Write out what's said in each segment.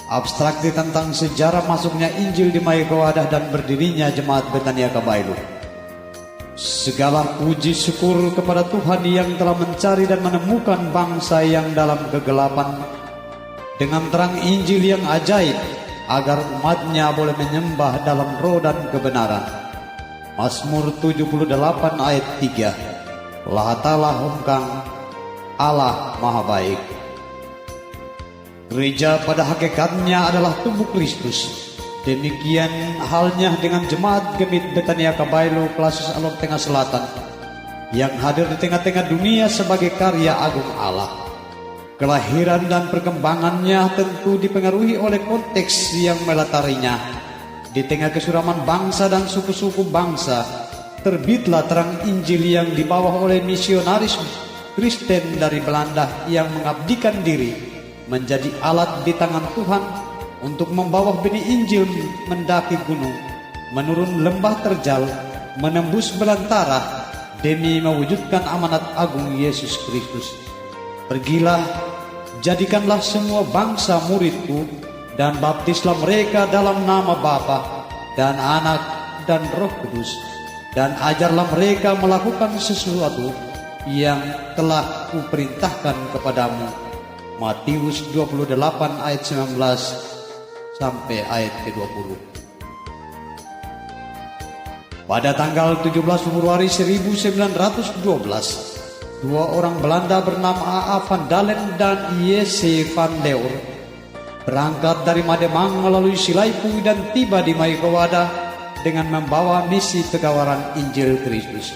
Abstraksi tentang sejarah masuknya Injil di Mayakowadah dan berdirinya Jemaat Betania Kabailu. Segala puji syukur kepada Tuhan yang telah mencari dan menemukan bangsa yang dalam kegelapan dengan terang Injil yang ajaib, agar umatnya boleh menyembah dalam roh dan kebenaran. Mazmur 78 ayat 3. Allah Ta'ala Homkang, Allah Maha Baik. Gereja pada hakikatnya adalah tubuh Kristus. Demikian halnya dengan Jemaat Gemit Betania Kabailu Klasis Alor Tengah Selatan yang hadir di tengah-tengah dunia sebagai karya agung Allah. Kelahiran dan perkembangannya tentu dipengaruhi oleh konteks yang melatarinya. Di tengah kesuraman bangsa dan suku-suku bangsa, terbitlah terang Injil yang dibawa oleh misionaris Kristen dari Belanda yang mengabdikan diri menjadi alat di tangan Tuhan untuk membawa benih Injil mendaki gunung, menurun lembah terjal, menembus belantara demi mewujudkan amanat agung Yesus Kristus. Pergilah, jadikanlah semua bangsa muridku, dan baptislah mereka dalam nama Bapa dan Anak dan Roh Kudus, dan ajarlah mereka melakukan sesuatu yang telah kuperintahkan kepadamu. Matius 28 ayat 19 sampai ayat ke-20. Pada tanggal 17 Februari 1912, dua orang Belanda bernama A. van Dalen dan J.C. van Leur berangkat dari Mademang melalui Silaipu dan tiba di Mayakowadah dengan membawa misi pegawaran Injil Kristus.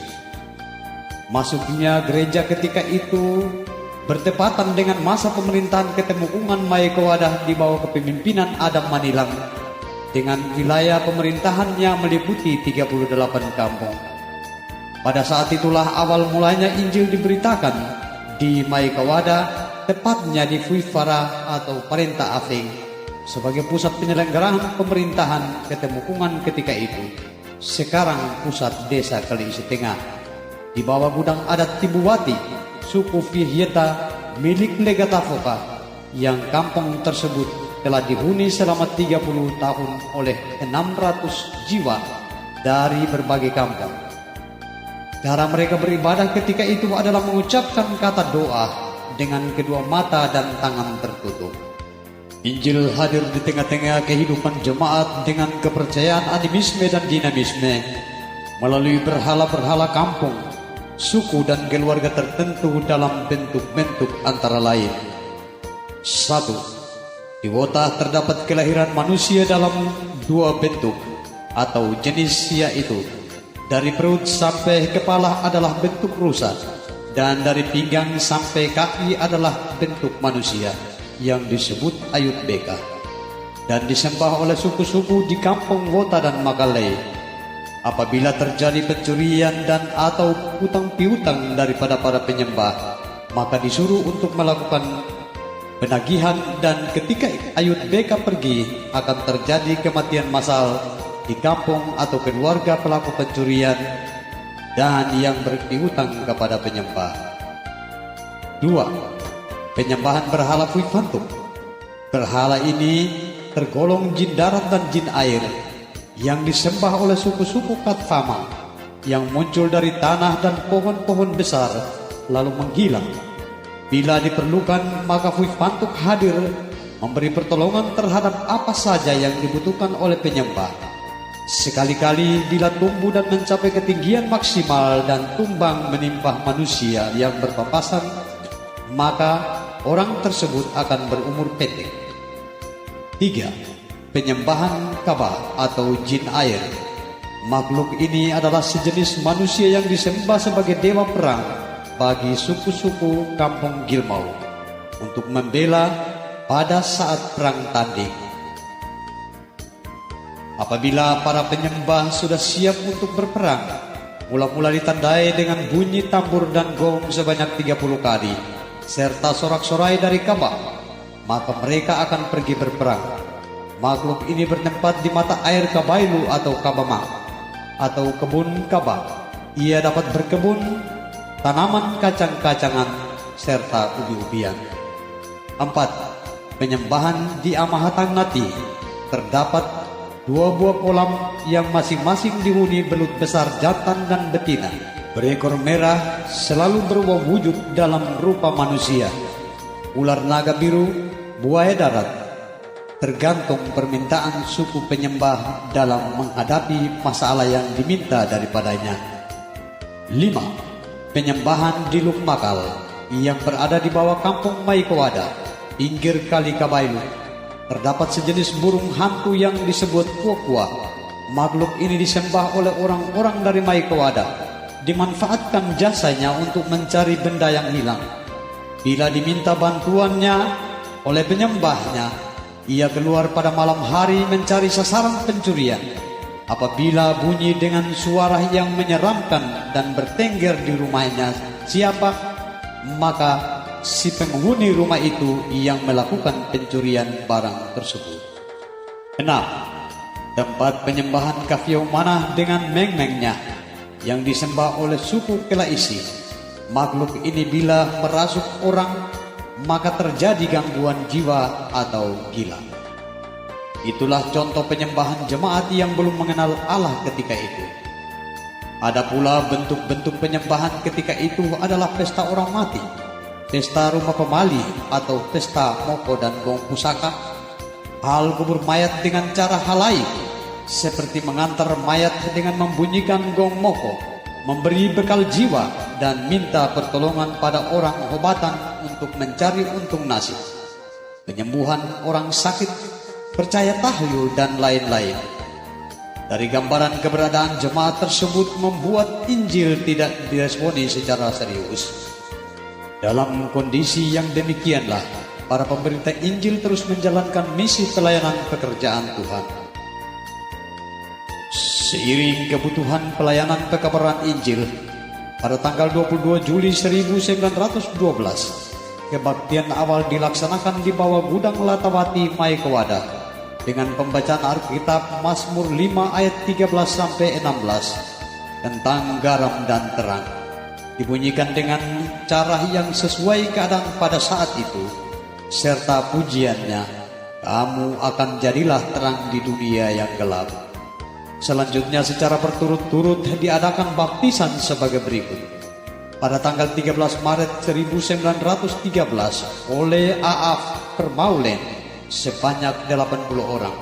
Masuknya gereja ketika itu bertepatan dengan masa pemerintahan Ketemukungan Mayakowadah di bawah kepemimpinan Adam Manilang, dengan wilayah pemerintahannya meliputi 38 kampung. Pada saat itulah awal mulanya Injil diberitakan di Mayakowadah, tepatnya di Fuifara atau Parenta Afeng, sebagai pusat penyelenggaraan pemerintahan Ketemukungan ketika itu. Sekarang pusat desa Kaliisi Tengah, di bawah gudang adat Tibuwati, suku Fihieta milik Legatavoka, yang kampung tersebut telah dihuni selama 30 tahun oleh 600 jiwa dari berbagai kampung. Cara mereka beribadah ketika itu adalah mengucapkan kata doa dengan kedua mata dan tangan tertutup. Injil hadir di tengah-tengah kehidupan jemaat dengan kepercayaan animisme dan dinamisme melalui berhala-berhala kampung, suku dan keluarga tertentu dalam bentuk-bentuk antara lain. 1. Di Wota terdapat kelahiran manusia dalam dua bentuk atau jenis, yaitu dari perut sampai kepala adalah bentuk rusa, dan dari pinggang sampai kaki adalah bentuk manusia yang disebut Ayut Beka, dan disembah oleh suku-suku di kampung Wota dan Magalai. Apabila terjadi pencurian dan atau hutang piutang daripada para penyembah, maka disuruh untuk melakukan penagihan, dan ketika Ayut Beka pergi akan terjadi kematian massal di kampung atau keluarga pelaku pencurian dan yang berpiutang kepada penyembah. 2. Penyembahan berhala Fuifantuk. Berhala ini tergolong jin darat dan jin air yang disembah oleh suku-suku Katfama yang muncul dari tanah dan pohon-pohon besar lalu menghilang. Bila diperlukan, maka Fuifantuk hadir memberi pertolongan terhadap apa saja yang dibutuhkan oleh penyembah. Sekali-kali bila tumbuh dan mencapai ketinggian maksimal dan tumbang menimpa manusia yang berpapasan, maka orang tersebut akan berumur pendek. 3. Penyembahan Kaba atau jin air. Makhluk ini adalah sejenis manusia yang disembah sebagai dewa perang bagi suku-suku kampung Gilmau untuk membela pada saat perang tanding. Apabila para penyembah sudah siap untuk berperang, mula-mula ditandai dengan bunyi tambur dan gong sebanyak 30 kali serta sorak-sorai dari Kaba, maka mereka akan pergi berperang. Makhluk ini bertempat di mata air Kabailu atau Kabama atau kebun Kaba. Ia dapat berkebun tanaman kacang-kacangan serta ubi-ubian. 4. penyembahan di Amahatang Nati terdapat 2 buah kolam yang masing-masing dihuni belut besar jantan dan betina, berekor merah, selalu berwujud dalam rupa manusia, ular naga biru, buaya darat, tergantung permintaan suku penyembah dalam menghadapi masalah yang diminta daripadanya. 5. Penyembahan di Lukmakal yang berada di bawah kampung Maikowada, pinggir kali Kabailu. Terdapat sejenis burung hantu yang disebut kuakua. Makhluk ini disembah oleh orang-orang dari Maikowada, dimanfaatkan jasanya untuk mencari benda yang hilang. Bila diminta bantuannya oleh penyembahnya, ia keluar pada malam hari mencari sasaran pencurian. Apabila bunyi dengan suara yang menyeramkan dan bertengger di rumahnya siapa, maka si penghuni rumah itu yang melakukan pencurian barang tersebut. 6. Tempat penyembahan Kafiau Manah dengan meng-mengnya yang disembah oleh suku Kelaisi. Makhluk ini bila merasuk orang, maka terjadi gangguan jiwa atau gila. Itulah contoh penyembahan jemaat yang belum mengenal Allah ketika itu. Ada pula bentuk-bentuk penyembahan ketika itu adalah pesta orang mati, pesta rumah pemali atau pesta moko dan gong pusaka, hal kubur mayat dengan cara halai, seperti mengantar mayat dengan membunyikan gong moko, memberi bekal jiwa, dan minta pertolongan pada orang obatan untuk mencari untung nasib, penyembuhan orang sakit, percaya tahlil, dan lain-lain. Dari gambaran keberadaan jemaat tersebut membuat Injil tidak diresponi secara serius. Dalam kondisi yang demikianlah, para pemberita Injil terus menjalankan misi pelayanan pekerjaan Tuhan. Seiring kebutuhan pelayanan pekabaran Injil, pada tanggal 22 Juli 1912, kebaktian awal dilaksanakan di bawah gudang Latawati Maikowada dengan pembacaan Alkitab Mazmur 5 ayat 13-16 tentang garam dan terang. Dibunyikan dengan cara yang sesuai keadaan pada saat itu, serta pujiannya, kamu akan jadilah terang di dunia yang gelap. Selanjutnya secara berturut-turut diadakan baptisan sebagai berikut. Pada tanggal 13 Maret 1913 oleh A.A. Permaulen sebanyak 80 orang.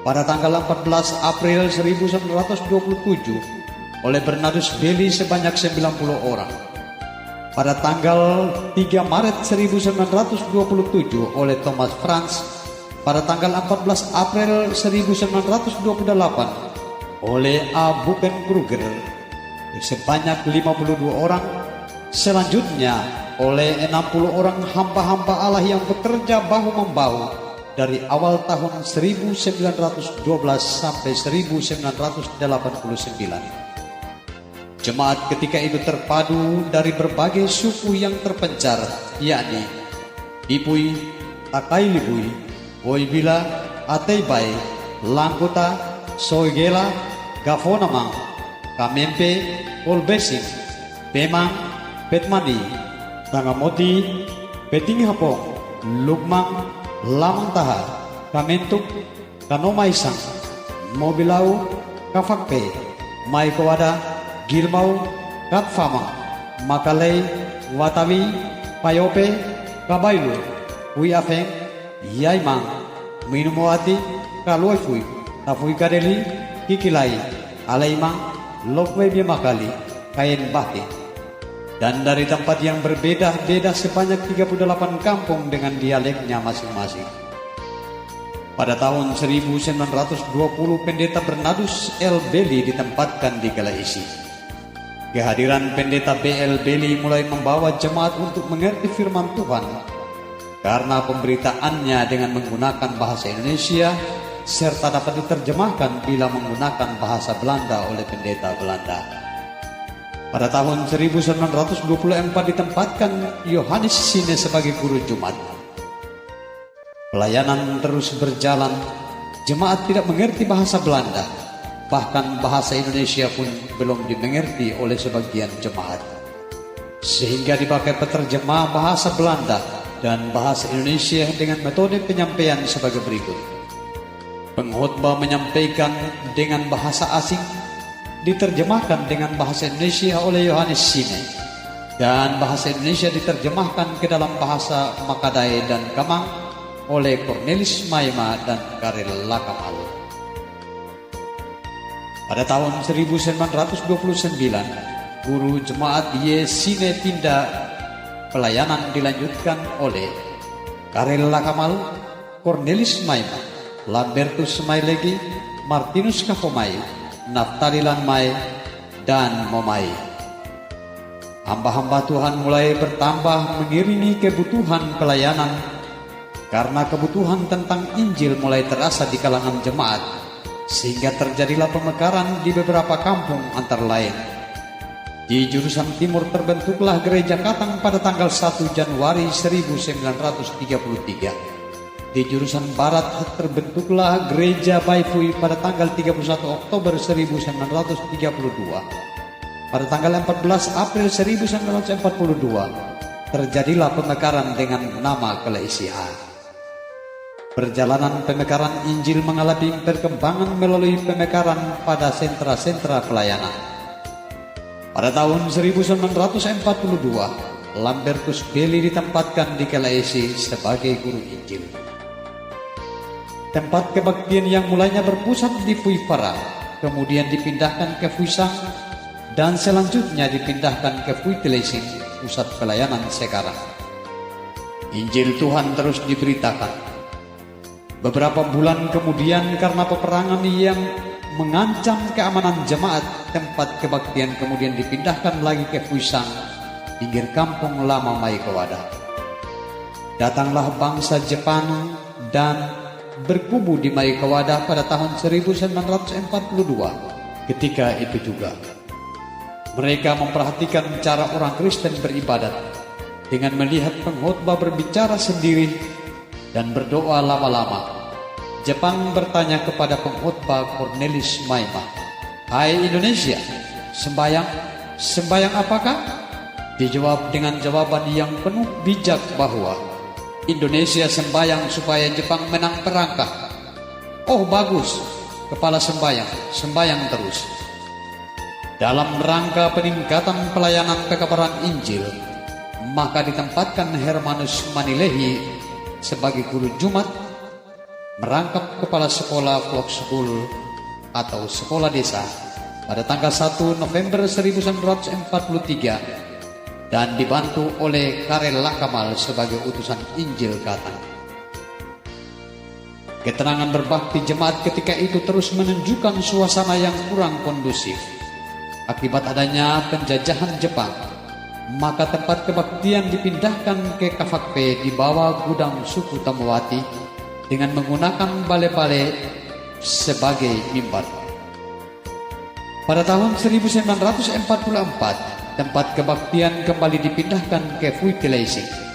Pada tanggal 14 April 1927 oleh Bernardus Bailey sebanyak 90 orang. Pada tanggal 3 Maret 1927 oleh Thomas Franz. Pada tanggal 14 April 1928 oleh A. Buchenkruger sebanyak 52 orang. Selanjutnya oleh 60 orang hamba-hamba Allah yang bekerja bahu-membahu dari awal tahun 1912 sampai 1989. Jemaat ketika itu terpadu dari berbagai suku yang terpencar, yakni Ipui, Takailibui, Oibila, Ateibai, Langkota, Soigela, Gafonamang, Kamempe, Olbesing, Pemang, Petmani, Tangamoti, Petinghapong, Lukmang, Lamang-Taha, Kamentuk, Kanomaisang, Mobilau, Kafakpe, Maikowada, Gilmau, Katfamang, Makalei, Watawi, Payope, Kabailu, Huiafeng, Yaimang, Minumoati, Kaloifui, Tafui Kadeli, Kikilai, Alaimang, Lokwe Bimakali, Kain Bati. Dan dari tempat yang berbeda-beda sebanyak 38 kampung dengan dialeknya masing-masing. Pada tahun 1920 pendeta Bernardus L. Bailey ditempatkan di Kelaisi. Kehadiran pendeta B.L. Bailey mulai membawa jemaat untuk mengerti firman Tuhan karena pemberitaannya dengan menggunakan bahasa Indonesia serta dapat diterjemahkan bila menggunakan bahasa Belanda oleh pendeta Belanda. Pada tahun 1924 ditempatkan Yohanes Sine sebagai guru Jumat. Pelayanan terus berjalan, jemaat tidak mengerti bahasa Belanda, bahkan bahasa Indonesia pun belum dimengerti oleh sebagian jemaat. Sehingga dipakai peterjemah bahasa Belanda dan bahasa Indonesia dengan metode penyampaian sebagai berikut. Pengkhotbah menyampaikan dengan bahasa asing, diterjemahkan dengan bahasa Indonesia oleh Yohanes Sine, dan bahasa Indonesia diterjemahkan ke dalam bahasa Makadai dan Kamang oleh Cornelis Maima dan Karel Lakamal. Pada tahun 1929, guru jemaat Yesine pindah, pelayanan dilanjutkan oleh Karel Lakamal, Cornelis Maima, Lambertus Mailegi, Martinus Kafomai, Naftali Lanmai, dan Momai. Hamba-hamba Tuhan mulai bertambah mengiringi kebutuhan pelayanan karena kebutuhan tentang Injil mulai terasa di kalangan jemaat, sehingga terjadilah pemekaran di beberapa kampung antara lain. Di jurusan timur terbentuklah gereja Katang pada tanggal 1 Januari 1933. Di jurusan barat terbentuklah gereja Baifui pada tanggal 31 Oktober 1932. Pada tanggal 14 April 1942 terjadilah pemekaran dengan nama Keleisiaan. Perjalanan pemekaran Injil mengalami perkembangan melalui pemekaran pada sentra-sentra pelayanan. Pada tahun 1942, Lambertus Belli ditempatkan di Kelaisi sebagai guru Injil. Tempat kebaktian yang mulanya berpusat di Puifara, kemudian dipindahkan ke Fuisang, dan selanjutnya dipindahkan ke Fuitelesing, pusat pelayanan sekarang. Injil Tuhan terus diberitakan. Beberapa bulan kemudian karena peperangan yang mengancam keamanan jemaat, tempat kebaktian kemudian dipindahkan lagi ke Fuisang, pinggir kampung lama Maikawada. Datanglah bangsa Jepang dan berkubu di Maikawada pada tahun 1942. Ketika itu juga mereka memperhatikan cara orang Kristen beribadat dengan melihat pengkhotbah berbicara sendiri dan berdoa lama-lama. Jepang bertanya kepada pengkhotbah Cornelis Maima, "Hai Indonesia, sembayang apakah?" Dijawab dengan jawaban yang penuh bijak bahwa Indonesia sembayang supaya Jepang menang perangkah. "Oh bagus, kepala sembayang terus." Dalam rangka peningkatan pelayanan pekabaran Injil, maka ditempatkan Hermanus Manilehi sebagai guru Jumat, merangkap kepala sekolah Vlog School atau sekolah desa pada tanggal 1 November 1943 dan dibantu oleh Karel Lakamal sebagai utusan Injil Katang. Ketenangan berbakti jemaat ketika itu terus menunjukkan suasana yang kurang kondusif akibat adanya penjajahan Jepang. Maka tempat kebaktian dipindahkan ke Kafakpe di bawah gudang suku Tamawati dengan menggunakan bale-bale sebagai mimbar. Pada tahun 1944, tempat kebaktian kembali dipindahkan ke Fuitelesing.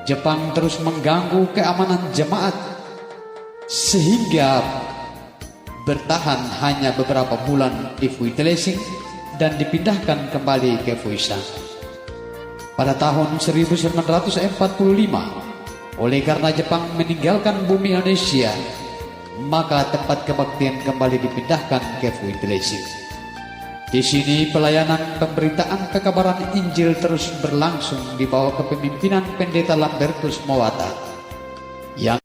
Jepang terus mengganggu keamanan jemaat sehingga bertahan hanya beberapa bulan di Fuitelesing dan dipindahkan kembali ke Fuisang. Pada tahun 1945, oleh karena Jepang meninggalkan bumi Indonesia, maka tempat kebaktian kembali dipindahkan ke Fuitelesing. Di sini pelayanan pemberitaan pekabaran Injil terus berlangsung di bawah kepemimpinan Pendeta Lambertus Mowata yang